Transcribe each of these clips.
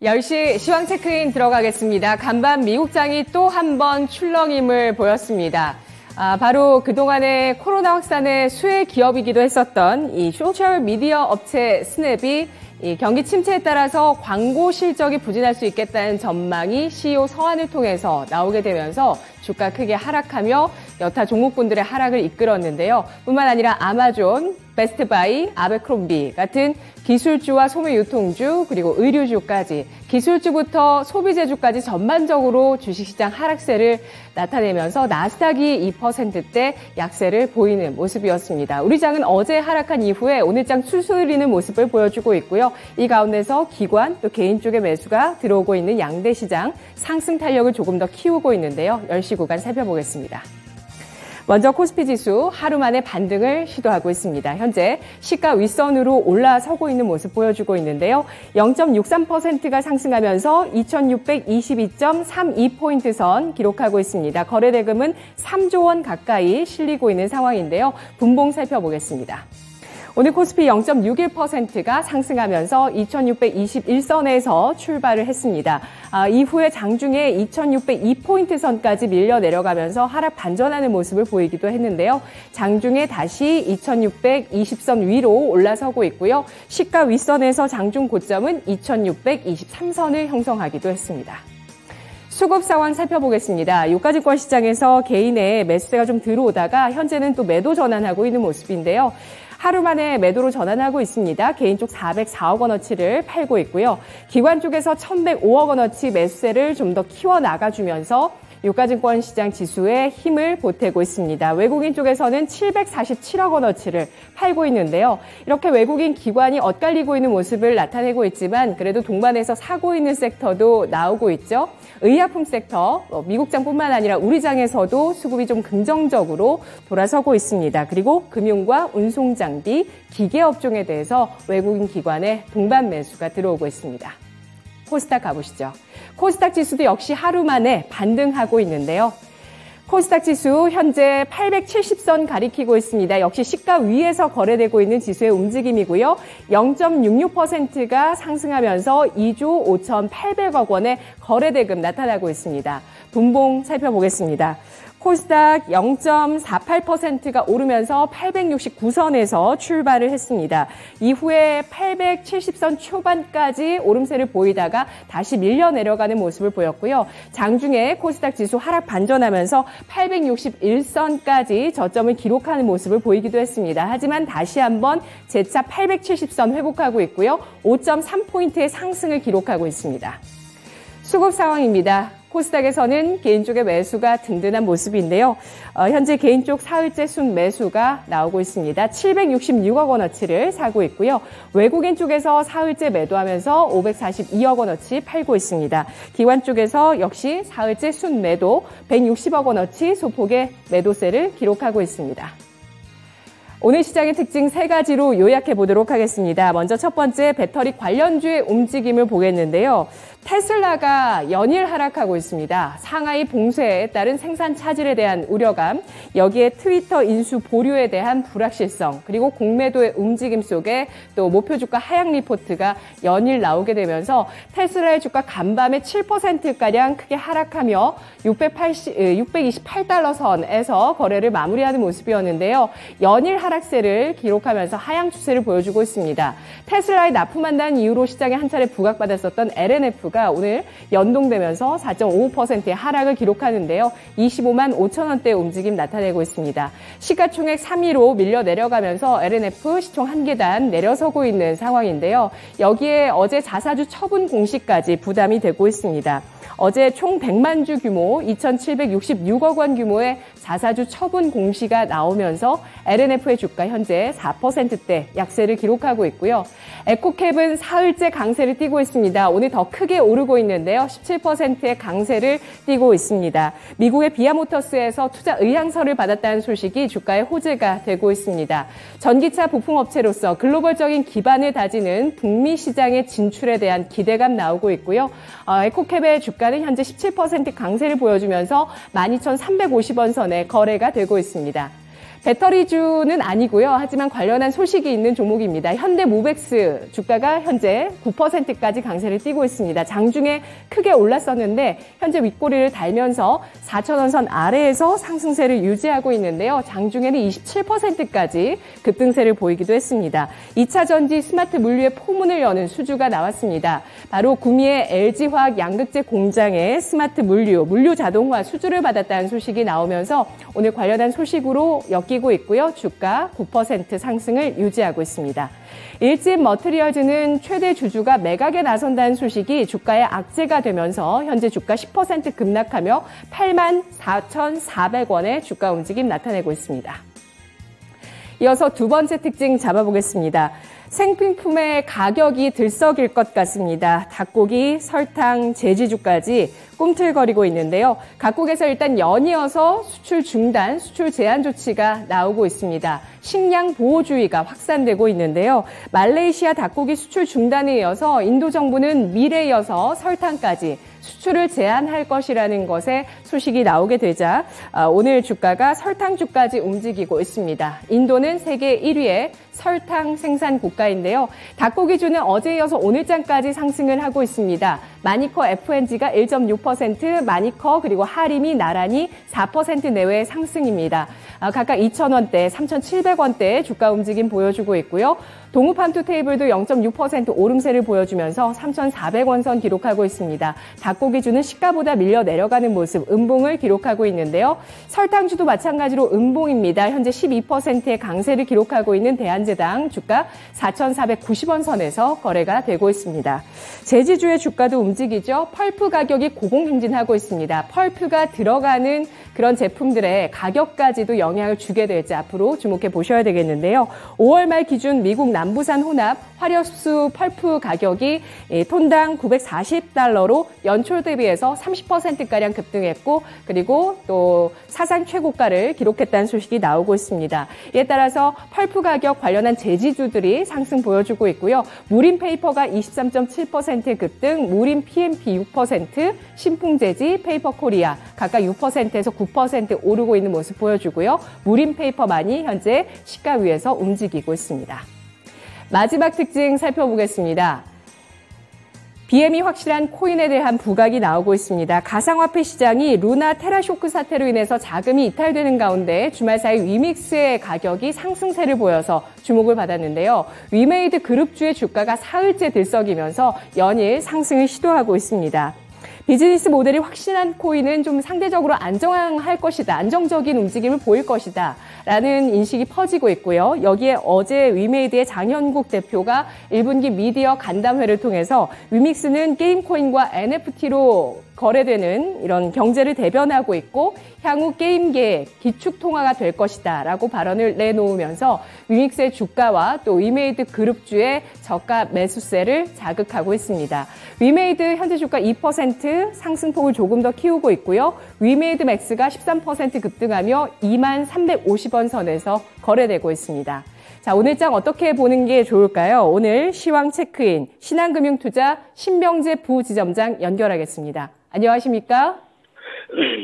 10시 시황 체크인 들어가겠습니다. 간밤 미국장이 또 한 번 출렁임을 보였습니다. 바로 그동안의 코로나 확산의 수혜 기업이기도 했었던 이 소셜 미디어 업체 스냅이 이 경기 침체에 따라서 광고 실적이 부진할 수 있겠다는 전망이 CEO 서한을 통해서 나오게 되면서 주가 크게 하락하며 여타 종목군들의 하락을 이끌었는데요. 뿐만 아니라 아마존, 베스트바이, 아베크롬비 같은 기술주와 소매유통주 그리고 의류주까지 기술주부터 소비재주까지 전반적으로 주식시장 하락세를 나타내면서 나스닥이 2%대 약세를 보이는 모습이었습니다. 우리 장은 어제 하락한 이후에 오늘 장 수수리는 모습을 보여주고 있고요. 이 가운데서 기관 또 개인 쪽의 매수가 들어오고 있는 양대 시장 상승 탄력을 조금 더 키우고 있는데요. 10시 구간 살펴보겠습니다. 먼저 코스피 지수 하루 만에 반등을 시도하고 있습니다. 현재 시가 윗선으로 올라서고 있는 모습 보여주고 있는데요. 0.63%가 상승하면서 2622.32포인트 선 기록하고 있습니다. 거래대금은 3조 원 가까이 실리고 있는 상황인데요. 분봉 살펴보겠습니다. 오늘 코스피 0.61%가 상승하면서 2621선에서 출발을 했습니다. 이후에 장중에 2602포인트 선까지 밀려 내려가면서 하락 반전하는 모습을 보이기도 했는데요. 장중에 다시 2620선 위로 올라서고 있고요. 시가 윗선에서 장중 고점은 2623선을 형성하기도 했습니다. 수급 상황 살펴보겠습니다. 유가증권 시장에서 개인의 매수세가 좀 들어오다가 현재는 또 매도 전환하고 있는 모습인데요. 하루 만에 매도로 전환하고 있습니다. 개인 쪽 404억 원어치를 팔고 있고요. 기관 쪽에서 1,105억 원어치 매수세를 좀 더 키워나가주면서 유가증권 시장 지수에 힘을 보태고 있습니다. 외국인 쪽에서는 747억 원어치를 팔고 있는데요. 이렇게 외국인 기관이 엇갈리고 있는 모습을 나타내고 있지만 그래도 동반해서 사고 있는 섹터도 나오고 있죠. 의약품 섹터, 미국장뿐만 아니라 우리 장에서도 수급이 좀 긍정적으로 돌아서고 있습니다. 그리고 금융과 운송장비, 기계업종에 대해서 외국인 기관의 동반 매수가 들어오고 있습니다. 코스닥 가보시죠. 코스닥 지수도 역시 하루 만에 반등하고 있는데요. 코스닥 지수 현재 870선 가리키고 있습니다. 역시 시가 위에서 거래되고 있는 지수의 움직임이고요. 0.66%가 상승하면서 2조 5,800억 원의 거래대금 나타나고 있습니다. 분봉 살펴보겠습니다. 코스닥 0.48%가 오르면서 869선에서 출발을 했습니다. 이후에 870선 초반까지 오름세를 보이다가 다시 밀려 내려가는 모습을 보였고요. 장중에 코스닥 지수 하락 반전하면서 861선까지 저점을 기록하는 모습을 보이기도 했습니다. 하지만 다시 한번 재차 870선 회복하고 있고요. 5.3포인트의 상승을 기록하고 있습니다. 수급 상황입니다. 코스닥에서는 개인 쪽의 매수가 든든한 모습인데요. 현재 개인 쪽 사흘째 순 매수가 나오고 있습니다. 766억 원어치를 사고 있고요. 외국인 쪽에서 사흘째 매도하면서 542억 원어치 팔고 있습니다. 기관 쪽에서 역시 사흘째 순 매도 160억 원어치 소폭의 매도세를 기록하고 있습니다. 오늘 시장의 특징 세 가지로 요약해 보도록 하겠습니다. 먼저 첫 번째 배터리 관련주의 움직임을 보겠는데요. 테슬라가 연일 하락하고 있습니다. 상하이 봉쇄에 따른 생산 차질에 대한 우려감, 여기에 트위터 인수 보류에 대한 불확실성, 그리고 공매도의 움직임 속에 또 목표 주가 하향 리포트가 연일 나오게 되면서 테슬라의 주가 간밤에 7%가량 크게 하락하며 628달러 선에서 거래를 마무리하는 모습이었는데요. 연일 하락세를 기록하면서 하향 추세를 보여주고 있습니다. 테슬라에 납품한다는 이유로 시장에 한 차례 부각받았었던 LNF가 오늘 연동되면서 4.55%의 하락을 기록하는데요. 25만 5천 원대 움직임 나타내고 있습니다. 시가총액 3위로 밀려 내려가면서 LNF 시총 한 계단 내려서고 있는 상황인데요. 여기에 어제 자사주 처분 공시까지 부담이 되고 있습니다. 어제 총 100만 주 규모 2,766억 원 규모의 자사주 처분 공시가 나오면서 LNF의 주가 현재 4%대 약세를 기록하고 있고요. 에코캡은 사흘째 강세를 띠고 있습니다. 오늘 더 크게 오르고 있는데요. 17%의 강세를 띠고 있습니다. 미국의 비아모터스에서 투자 의향서를 받았다는 소식이 주가의 호재가 되고 있습니다. 전기차 부품업체로서 글로벌적인 기반을 다지는 북미 시장의 진출에 대한 기대감 나오고 있고요. 에코캡의 주가는 현재 17% 강세를 보여주면서 12,350원 선에 거래가 되고 있습니다. 배터리주는 아니고요. 하지만 관련한 소식이 있는 종목입니다. 현대모백스 주가가 현재 9%까지 강세를 띠고 있습니다. 장중에 크게 올랐었는데 현재 윗꼬리를 달면서 4,000원 선 아래에서 상승세를 유지하고 있는데요. 장중에는 27%까지 급등세를 보이기도 했습니다. 2차 전지 스마트 물류의 포문을 여는 수주가 나왔습니다. 바로 구미의 LG화학 양극재 공장의 스마트 물류 자동화 수주를 받았다는 소식이 나오면서 오늘 관련한 소식으로 엮이고 있고요. 주가 9% 상승을 유지하고 있습니다. 일진 머트리얼즈는 최대 주주가 매각에 나선다는 소식이 주가에 악재가 되면서 현재 주가 10% 급락하며 84,400원의 주가 움직임 나타내고 있습니다. 이어서 두 번째 특징 잡아보겠습니다. 생필품의 가격이 들썩일 것 같습니다. 닭고기, 설탕, 제지주까지 꿈틀거리고 있는데요. 각국에서 일단 연이어서 수출 중단, 수출 제한 조치가 나오고 있습니다. 식량 보호주의가 확산되고 있는데요. 말레이시아 닭고기 수출 중단에 이어서 인도 정부는 밀에 이어서 설탕까지 수출을 제한할 것이라는 것에 소식이 나오게 되자 오늘 주가가 설탕주까지 움직이고 있습니다. 인도는 세계 1위의 설탕 생산 국가인데요. 닭고기주는 어제 이어서 오늘장까지 상승을 하고 있습니다. 마니커 F&G가 1.6%, 마니커 그리고 하림이 나란히 4% 내외의 상승입니다. 각각 2,000원대, 3,700원대 주가 움직임 보여주고 있고요. 동우팜투테이블도 0.6% 오름세를 보여주면서 3,400원 선 기록하고 있습니다. 닭고기주는 시가보다 밀려 내려가는 모습, 음봉을 기록하고 있는데요. 설탕주도 마찬가지로 음봉입니다. 현재 12%의 강세를 기록하고 있는 대한제당 주가 4,490원 선에서 거래가 되고 있습니다. 제지주의 주가도 움직이죠. 펄프 가격이 고공행진하고 있습니다. 펄프가 들어가는 그런 제품들의 가격까지도 영향을 주게 될지 앞으로 주목해 보셔야 되겠는데요. 5월 말 기준 미국 남부산 혼합 화력수 펄프 가격이 톤당 940달러로 연초 대비해서 30%가량 급등했고 그리고 또 사상 최고가를 기록했다는 소식이 나오고 있습니다. 이에 따라서 펄프 가격 관련한 제지주들이 상승 보여주고 있고요. 무림페이퍼가 23.7% 급등, 무림 PMP 6%, 신풍재지, 페이퍼코리아 각각 6%에서 9% 오르고 있는 모습 보여주고요. 무림페이퍼만이 현재 시가 위에서 움직이고 있습니다. 마지막 특징 살펴보겠습니다. BM이 확실한 코인에 대한 부각이 나오고 있습니다. 가상화폐 시장이 루나 테라쇼크 사태로 인해서 자금이 이탈되는 가운데 주말 사이 위믹스의 가격이 상승세를 보여서 주목을 받았는데요. 위메이드 그룹주의 주가가 사흘째 들썩이면서 연일 상승을 시도하고 있습니다. 비즈니스 모델이 확실한 코인은 좀 상대적으로 안정할 것이다. 안정적인 움직임을 보일 것이다. 라는 인식이 퍼지고 있고요. 여기에 어제 위메이드의 장현국 대표가 1분기 미디어 간담회를 통해서 위믹스는 게임 코인과 NFT로 거래되는 이런 경제를 대변하고 있고 향후 게임계의 기축통화가 될 것이다 라고 발언을 내놓으면서 위믹스의 주가와 또 위메이드 그룹주의 저가 매수세를 자극하고 있습니다. 위메이드 현재 주가 2% 상승폭을 조금 더 키우고 있고요. 위메이드 맥스가 13% 급등하며 2350원 선에서 거래되고 있습니다. 자, 오늘장 어떻게 보는 게 좋을까요? 오늘 시황 체크인 신한금융투자 신병재 부지점장 연결하겠습니다. 안녕하십니까?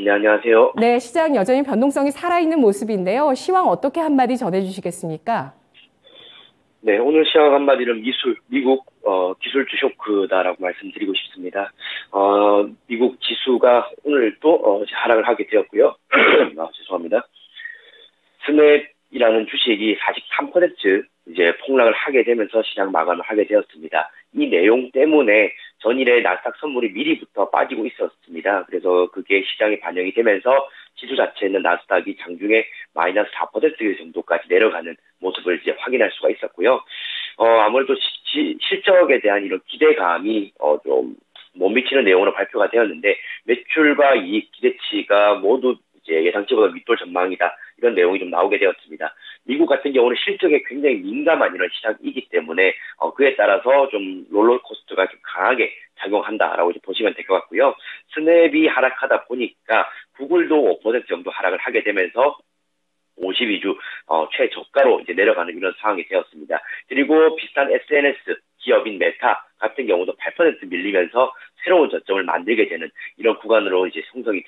네, 안녕하세요. 네, 시장 여전히 변동성이 살아있는 모습인데요. 시황 어떻게 한마디 전해주시겠습니까? 네, 오늘 시황 한마디는 미국 기술주 쇼크다라고 말씀드리고 싶습니다. 미국 지수가 오늘 또 하락을 하게 되었고요. 죄송합니다. 스냅이라는 주식이 43% 이제 폭락을 하게 되면서 시장 마감을 하게 되었습니다. 이 내용 때문에 전일에 나스닥 선물이 미리부터 빠지고 있었습니다. 그래서 그게 시장에 반영이 되면서 지수 자체는 나스닥이 장중에 마이너스 4% 정도까지 내려가는 모습을 이제 확인할 수가 있었고요. 아무래도 실적에 대한 이런 기대감이 좀 못 미치는 내용으로 발표가 되었는데 매출과 이익 기대치가 모두 이제 예상치보다 윗돌 전망이다. 이런 내용이 좀 나오게 되었습니다. 미국 같은 경우는 실적에 굉장히 민감한 이런 시장이기 때문에 그에 따라서 좀 롤러코스터가 좀 강하게 작용한다라고 이제 보시면 될 것 같고요. 스냅이 하락하다 보니까 구글도 5% 정도 하락을 하게 되면서 52주 최저가로 이제 내려가는 이런 상황이 되었습니다. 그리고 비슷한 SNS 기업인 메타 같은 경우도 8% 밀리면서 새로운 저점을 만들게 되는 이런 구간으로 이제 형성이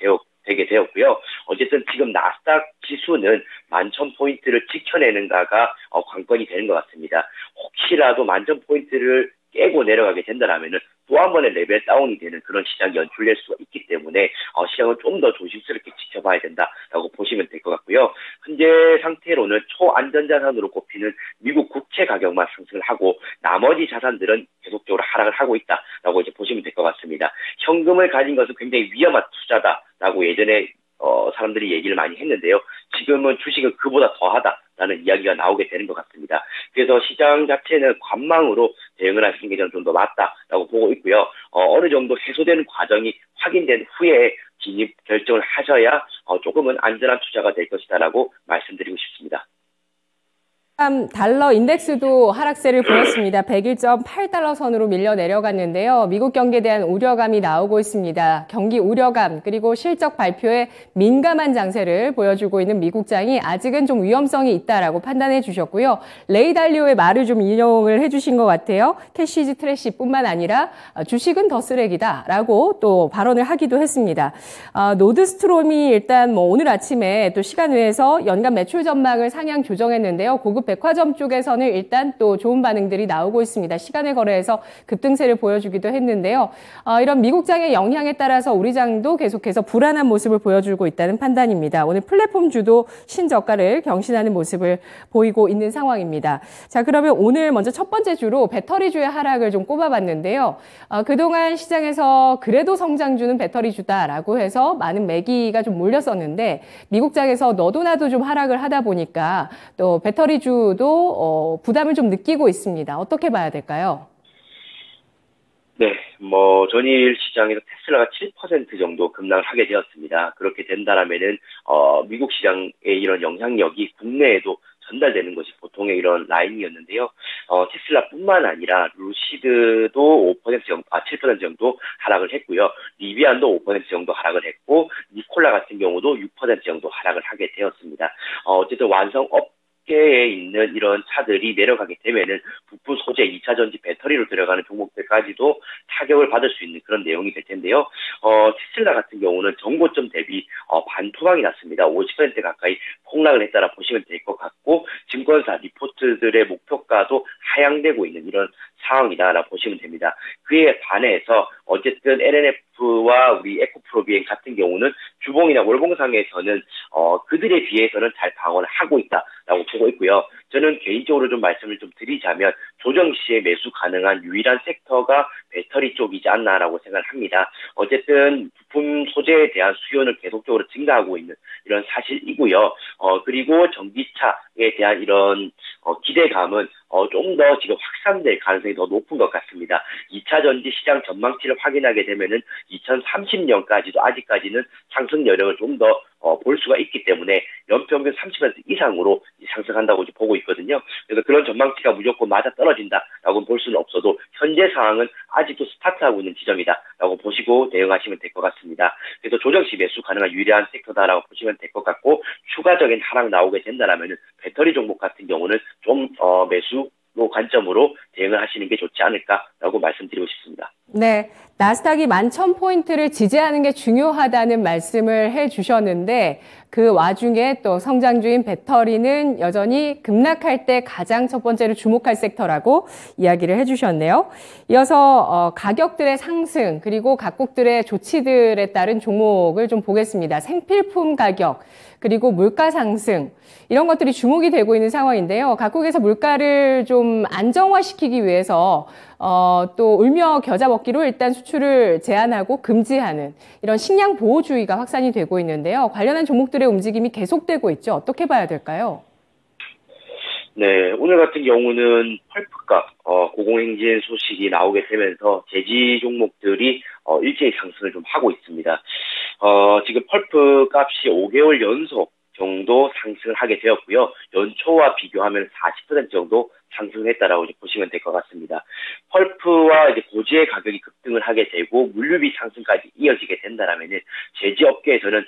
되게 되었고요. 어쨌든 지금 나스닥 지수는 11,000포인트를 지켜내는가가 관건이 되는 것 같습니다. 혹시라도 11,000포인트를 깨고 내려가게 된다면은 또 한 번의 레벨 다운이 되는 그런 시장이 연출될 수가 있기 때문에 시장을 좀 더 조심스럽게 지켜봐야 된다라고 보시면 될 것 같고요. 현재 상태로는 초안전자산으로 꼽히는 미국 국채 가격만 상승을 하고 나머지 자산들은 계속적으로 하락을 하고 있다라고 이제 보시면 될 것 같습니다. 현금을 가진 것은 굉장히 위험한 투자다라고 예전에 사람들이 얘기를 많이 했는데요. 지금은 주식은 그보다 더하다라는 이야기가 나오게 되는 것 같습니다. 그래서 시장 자체는 관망으로 대응을 하시는 게 저는 좀 더 맞다라고 보고 있고요. 어느 정도 해소되는 과정이 확인된 후에 진입 결정을 하셔야 조금은 안전한 투자가 될 것이다라고 말씀드리고 싶습니다. 달러 인덱스도 하락세를 보였습니다. 101.8달러 선으로 밀려 내려갔는데요. 미국 경기에 대한 우려감이 나오고 있습니다. 경기 우려감 그리고 실적 발표에 민감한 장세를 보여주고 있는 미국장이 아직은 좀 위험성이 있다라고 판단해 주셨고요. 레이 달리오의 말을 좀 인용을 해주신 것 같아요. 캐시즈 트래시뿐만 아니라 주식은 더 쓰레기다라고 또 발언을 하기도 했습니다. 노드스트롬이 일단 오늘 아침에 또 시간 외에서 연간 매출 전망을 상향 조정했는데요. 고급 백화점 쪽에서는 일단 또 좋은 반응들이 나오고 있습니다. 시간을 거래해서 급등세를 보여주기도 했는데요. 이런 미국장의 영향에 따라서 우리 장도 계속해서 불안한 모습을 보여주고 있다는 판단입니다. 오늘 플랫폼주도 신저가를 경신하는 모습을 보이고 있는 상황입니다. 자, 그러면 오늘 먼저 첫 번째 주로 배터리주의 하락을 좀 꼽아봤는데요. 그동안 시장에서 그래도 성장주는 배터리주다라고 해서 많은 매기가 좀 몰렸었는데 미국장에서 너도 나도 좀 하락을 하다 보니까 또 배터리주도 부담을 좀 느끼고 있습니다. 어떻게 봐야 될까요? 네, 전일 시장에서 테슬라가 7% 정도 급락을 하게 되었습니다. 그렇게 된다라면은, 미국 시장의 이런 영향력이 국내에도 전달되는 것이 보통의 이런 라인이었는데요. 테슬라뿐만 아니라 루시드도 7% 정도 하락을 했고요. 리비안도 5% 정도 하락을 했고, 니콜라 같은 경우도 6% 정도 하락을 하게 되었습니다. 어쨌든 업계에 있는 이런 차들이 내려가게 되면은 부품 소재, 2차 전지 배터리로 들어가는 종목들까지도 타격을 받을 수 있는 그런 내용이 될 텐데요. 테슬라 같은 경우는 전고점 대비 반토막이 났습니다. 50% 가까이 폭락을 했다라 보시면 될 것 같고 증권사 리포트들의 목표가도 하향되고 있는 이런 상황이다라 보시면 됩니다. 그에 반해서 어쨌든 LNF와 우리 에코프로비엔 같은 경우는 주봉이나 월봉상에서는 그들에 비해서는 잘 방어를 하고 있다라고 보고 있고요. 저는 개인적으로 좀 말씀을 좀 드리자면 조정 시에 매수 가능한 유일한 섹터가 배터리 쪽이지 않나라고 생각을 합니다. 어쨌든 부품 소재에 대한 수요는 계속적으로 증가하고 있는 이런 사실이고요. 그리고 전기차에 대한 이런 기대감은 좀 더 지금 확산될 가능성이 더 높은 것 같습니다. 2차 전지 시장 전망치를 확인하게 되면은 2030년까지도 아직까지는 상승 여력을 좀 더 볼 수가 있기 때문에 연평균 30% 이상으로 상승한다고 보고 있거든요. 그래서 그런 전망치가 무조건 맞아 떨어진다라고 볼 수는 없어도 현재 상황은 아직도 스타트하고 있는 지점이다라고 보시고 대응하시면 될 것 같습니다. 그래서 조정 시 매수 가능한 유리한 섹터다라고 보시면 될 것 같고 추가적인 하락 나오게 된다라면은 배터리 종목 같은 경우는 좀 매수 관점으로 대응을 하시는 게 좋지 않을까라고 말씀드리고 싶습니다. 네, 나스닥이 11,000포인트를 지지하는 게 중요하다는 말씀을 해주셨는데 그 와중에 또 성장주인 배터리는 여전히 급락할 때 가장 첫 번째로 주목할 섹터라고 이야기를 해주셨네요. 이어서 가격들의 상승 그리고 각국들의 조치들에 따른 종목을 좀 보겠습니다. 생필품 가격 그리고 물가 상승 이런 것들이 주목이 되고 있는 상황인데요. 각국에서 물가를 좀 안정화시키기 위해서 또 울며 겨자 먹기로 일단 수출을 제한하고 금지하는 이런 식량 보호주의가 확산이 되고 있는데요. 관련한 종목들의 움직임이 계속되고 있죠. 어떻게 봐야 될까요? 네, 오늘 같은 경우는 펄프값 고공행진 소식이 나오게 되면서 제지 종목들이 일제히 상승을 좀 하고 있습니다. 지금 펄프 값이 5개월 연속 정도 상승을 하게 되었고요. 연초와 비교하면 40% 정도 상승했다라고 이제 보시면 될 것 같습니다. 펄프와 이제 고지의 가격이 급등을 하게 되고 물류비 상승까지 이어지게 된다라면은 제지업계에서는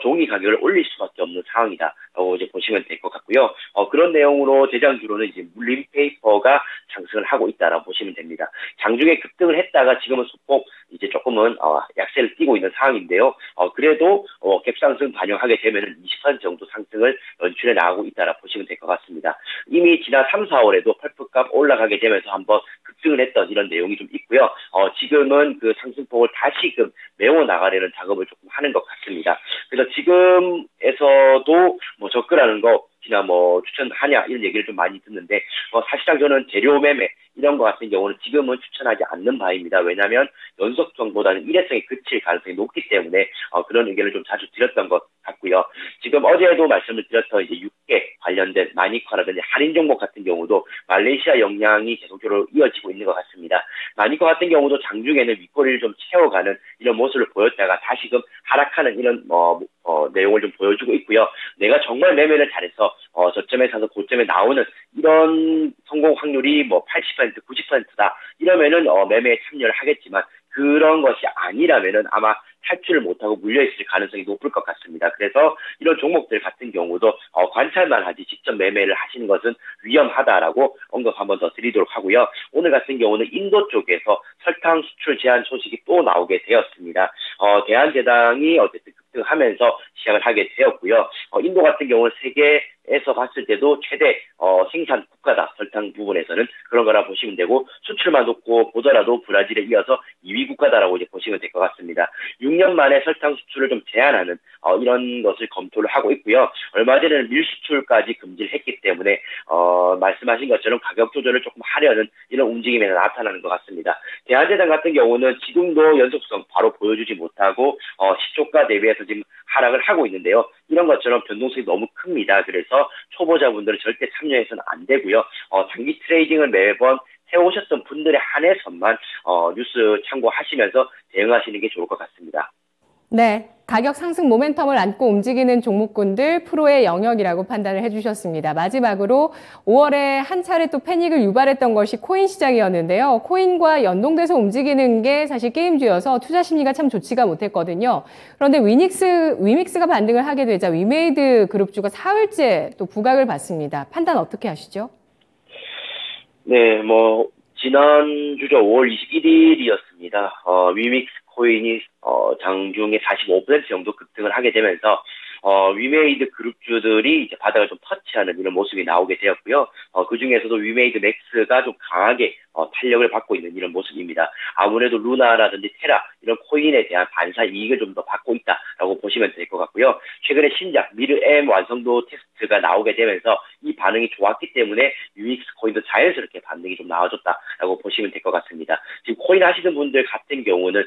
종이 가격을 올릴 수밖에 없는 상황이다라고 이제 보시면 될 것 같고요. 그런 내용으로 대장주로는 이제 물린페이퍼가 상승을 하고 있다라고 보시면 됩니다. 장중에 급등을 했다가 지금은 소폭 이제 조금은 약세를 띠고 있는 상황인데요. 그래도 갭상승 반영하게 되면은 20% 정도 상승을 연출해 나가고 있다라 보시면 될 것 같습니다. 이미 지난 3, 4월에도 펄프값 올라가게 되면서 한번 급등을 했던 이런 내용이 좀 있고요. 지금은 그 상승폭을 다시금 메워 나가려는 작업을 조금 하는 것 같습니다. 그래서 지금에서도 뭐 접근하는 거 혹시나 뭐 추천하냐 이런 얘기를 좀 많이 듣는데 사실상 저는 재료 매매 이런 거 같은 경우는 지금은 추천하지 않는 바입니다. 왜냐하면 연속성보다는 일회성이 그칠 가능성이 높기 때문에 그런 의견을 좀 자주 드렸던 것 같고요. 지금 어제도 말씀을 드렸던 이제 육계 관련된 마니커라든지 할인 종목 같은 경우도 말레이시아 영향이 계속적으로 이어지고 있는 것 같습니다. 마니커 같은 경우도 장중에는 윗꼬리를 좀 채워가는 이런 모습을 보였다가 다시금 하락하는 이런 내용을 좀 보여주고 있고요. 내가 정말 매매를 잘해서 저점에 사서 고점에 나오는 이런 성공 확률이 뭐 80%, 90%다 이러면은 매매에 참여를 하겠지만 그런 것이 아니라면은 아마 탈출을 못하고 물려있을 가능성이 높을 것 같습니다. 그래서 이런 종목들 같은 경우도 관찰만 하지 직접 매매를 하시는 것은 위험하다라고 언급 한번 더 드리도록 하고요. 오늘 같은 경우는 인도 쪽에서 설탕 수출 제한 소식이 또 나오게 되었습니다. 대한제당이 어쨌든 급등하면서 시작을 하게 되었고요. 인도 같은 경우는 세계에서 봤을 때도 최대 생산 국가다. 설탕 부분에서는 그런 거라 보시면 되고 수출만 놓고 보더라도 브라질에 이어서 2위 국가다라고 이제 보시면 될 것 같습니다. 6년 만에 설탕 수출을 좀 제한하는 이런 것을 검토를 하고 있고요. 얼마 전에는 밀 수출까지 금지를 했기 때문에 말씀하신 것처럼 가격 조절을 조금 하려는 이런 움직임이 나타나는 것 같습니다. 대한제당 같은 경우는 지금도 연속성 바로 보여주지 못하고 시초가 대비해서 지금 하락을 하고 있는데요. 이런 것처럼 변동성이 너무 큽니다. 그래서 초보자분들은 절대 참여해서는 안 되고요. 장기 트레이딩을 매번 해오셨던 분들에 한해서만 뉴스 참고하시면서 대응하시는 게 좋을 것 같습니다. 네, 가격 상승 모멘텀을 안고 움직이는 종목군들 프로의 영역이라고 판단을 해주셨습니다. 마지막으로 5월에 한 차례 또 패닉을 유발했던 것이 코인 시장이었는데요. 코인과 연동돼서 움직이는 게 사실 게임주여서 투자 심리가 참 좋지가 못했거든요. 그런데 위믹스가 반등을 하게 되자 위메이드 그룹주가 사흘째 또 부각을 받습니다. 판단 어떻게 하시죠? 네, 지난주죠. 5월 21일이었습니다. 위믹스 코인이 장중에 45% 정도 급등을 하게 되면서 위메이드 그룹주들이 이제 바닥을 좀 터치하는 이런 모습이 나오게 되었고요. 그 중에서도 위메이드 맥스가 좀 강하게 탄력을 받고 있는 이런 모습입니다. 아무래도 루나라든지 테라 이런 코인에 대한 반사 이익을 좀 더 받고 있다라고 보시면 될 것 같고요. 최근에 신작 미르엠 완성도 테스트가 나오게 되면서 이 반응이 좋았기 때문에 위믹스 코인도 자연스럽게 반응이 좀 나와줬다라고 보시면 될 것 같습니다. 지금 코인 하시는 분들 같은 경우는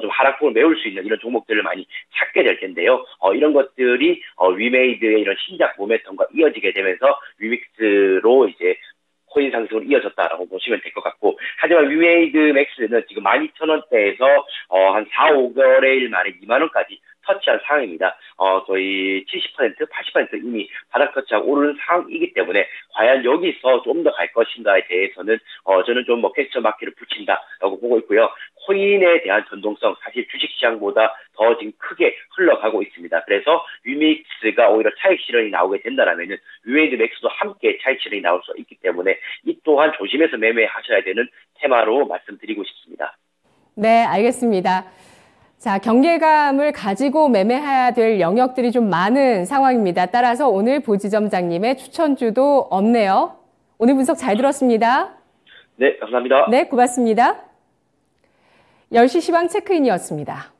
좀 하락폭을 메울 수 있는 이런 종목들을 많이 찾게 될 텐데요. 이런 것들이 위메이드의 이런 신작 모멘텀과 이어지게 되면서 위믹스로 이제 코인 상승으로 이어졌다라고 보시면 될 것 같고, 하지만 위메이드 맥스는 지금 12,000원대에서 한 4, 5개월일 만에 2만원까지 터치한 상황입니다. 거의 70%, 80% 이미 바닥 터치하고 오르는 상황이기 때문에 과연 여기서 좀 더 갈 것인가에 대해서는 저는 좀 퀘스천 마크를 붙인다라고 보고 있고요. 코인에 대한 변동성 사실 주식시장보다 더 지금 크게 흘러가고 있습니다. 그래서 위믹스가 오히려 차익 실현이 나오게 된다라면은 위메이드 맥스도 함께 차익 실현이 나올 수 있기 때문에 이 또한 조심해서 매매하셔야 되는 테마로 말씀드리고 싶습니다. 네, 알겠습니다. 자, 경계감을 가지고 매매해야 될 영역들이 좀 많은 상황입니다. 따라서 오늘 보지점장님의 추천주도 없네요. 오늘 분석 잘 들었습니다. 네, 감사합니다. 네, 고맙습니다. 10시 시황 체크인이었습니다.